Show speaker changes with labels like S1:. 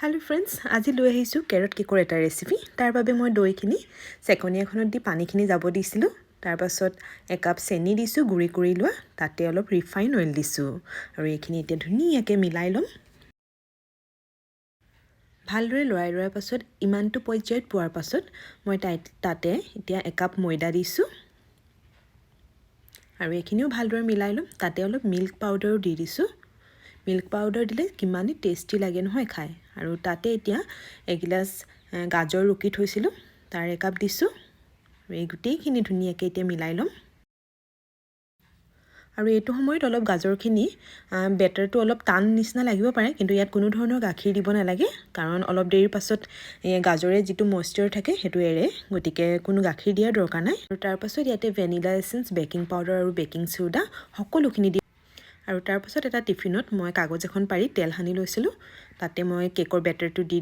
S1: Hello friends, আজি লৈ আহিছো কেৰট কেকৰ এটা ৰেচিপি। তাৰ বাবে মই দৈখিনি চেকনি এখনত দি পানীখিনি যাব দিছিলো। তাৰ পাছত এক কাপ চেনি দিছো গুৰি কৰি লোৱা, তাতে অলপ ৰিফাইন অইল দিছো আৰু এইখিনি এতিয়া ধুনীয়াকৈ মিলাই লম। ভালদৰে লৰাই পাছত ইমানটো পৰ্যায়ত পোৱাৰ পাছত মই তাতে এতিয়া এক কাপ ময়দা দিছো আৰু এইখিনিও ভালদৰে মিলাই লম। তাতে অলপ মিল্ক পাউডাৰো দি দিছো। মিল্ক পাউডাৰ দিলে কিমানে টেস্টি লাগে নহয় খাই। আৰু তাতে এতিয়া এগিলাস গাজৰ ৰুকি থৈছিলো, তাৰ এক কাপ দিছো। এই গুটেইখিনি ধুনীয়াকৈ এতিয়া মিলাই লম। আৰু এইটো সময়ত অলপ গাজৰখিনি বেটাৰটো অলপ টান নিচিনা লাগিব পাৰে, কিন্তু ইয়াত কোনো ধৰণৰ গাখীৰ দিব নালাগে, কাৰণ অলপ দেৰিৰ পাছত গাজৰে যিটো মইশ্চাৰ থাকে সেইটো এৰে, গতিকে কোনো গাখীৰ দিয়াৰ দৰকাৰ নাই। আৰু তাৰ পাছত ইয়াতে ভেনিলা এসেন্স, বেকিং পাউডাৰ আৰু বেকিং সোডা সকলোখিনি দি আৰু তাৰ পাছত এটা টিফিনত মই কাগজ এখন পাৰি তেল সানি লৈছিলো, তাতে মই কেকৰ বেটাৰটো দি